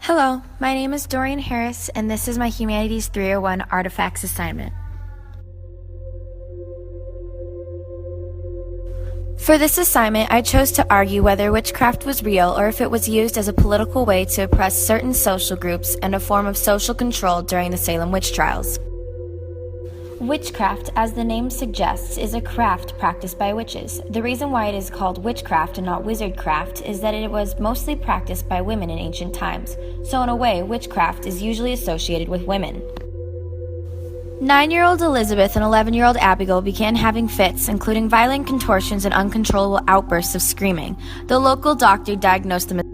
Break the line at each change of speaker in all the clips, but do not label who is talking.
Hello, my name is Dorian Harris, and this is my Humanities 301 Artifacts assignment. For this assignment, I chose to argue whether witchcraft was real or if it was used as a political way to oppress certain social groups and a form of social control during the Salem witch trials. Witchcraft, as the name suggests, is a craft practiced by witches. The reason why it is called witchcraft and not wizardcraft is that it was mostly practiced by women in ancient times. So in a way, witchcraft is usually associated with women. 9-year-old Elizabeth and 11-year-old Abigail began having fits, including violent contortions and uncontrollable outbursts of screaming. The local doctor diagnosed them as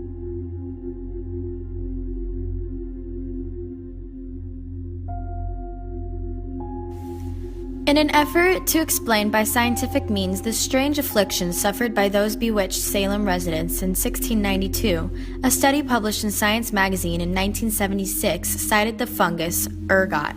in an effort to explain by scientific means the strange affliction suffered by those bewitched Salem residents in 1692, a study published in Science magazine in 1976 cited the fungus ergot.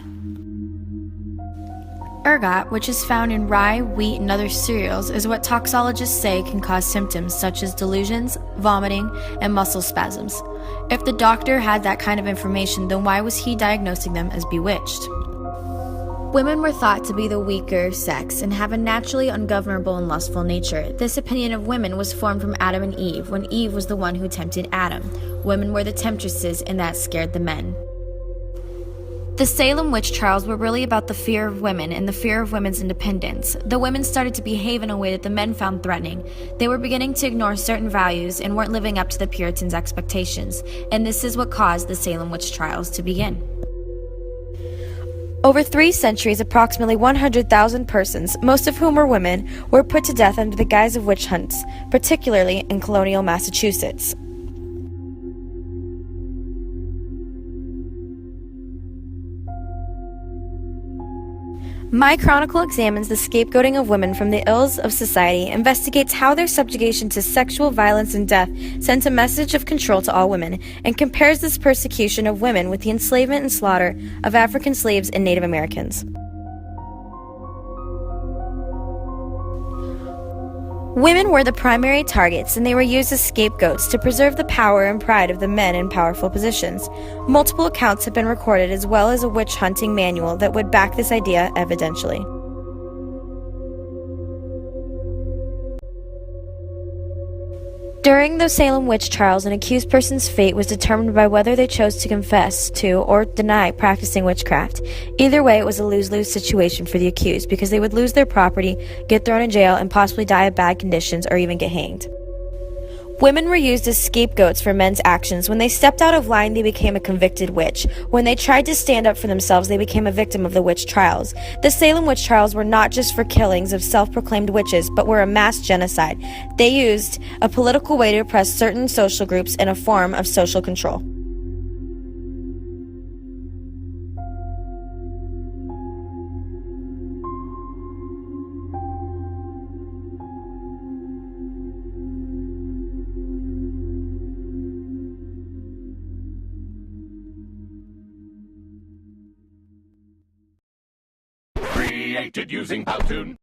Ergot, which is found in rye, wheat, and other cereals, is what toxologists say can cause symptoms such as delusions, vomiting, and muscle spasms. If the doctor had that kind of information, then why was he diagnosing them as bewitched? Women were thought to be the weaker sex and have a naturally ungovernable and lustful nature. This opinion of women was formed from Adam and Eve, when Eve was the one who tempted Adam. Women were the temptresses, and that scared the men. The Salem witch trials were really about the fear of women and the fear of women's independence. The women started to behave in a way that the men found threatening. They were beginning to ignore certain values and weren't living up to the Puritans' expectations, and this is what caused the Salem witch trials to begin. Over 3 centuries, approximately 100,000 persons, most of whom were women, were put to death under the guise of witch hunts, particularly in colonial Massachusetts. My Chronicle examines the scapegoating of women from the ills of society, investigates how their subjugation to sexual violence and death sent a message of control to all women, and compares this persecution of women with the enslavement and slaughter of African slaves and Native Americans. Women were the primary targets, and they were used as scapegoats to preserve the power and pride of the men in powerful positions. Multiple accounts have been recorded, as well as a witch hunting manual that would back this idea evidentially. During the Salem witch trials, an accused person's fate was determined by whether they chose to confess to or deny practicing witchcraft. Either way, it was a lose-lose situation for the accused because they would lose their property, get thrown in jail, and possibly die of bad conditions or even get hanged. Women were used as scapegoats for men's actions. When they stepped out of line, they became a convicted witch. When they tried to stand up for themselves, they became a victim of the witch trials. The Salem witch trials were not just for killings of self-proclaimed witches, but were a mass genocide. They used a political way to oppress certain social groups in a form of social control.
Created using Powtoon.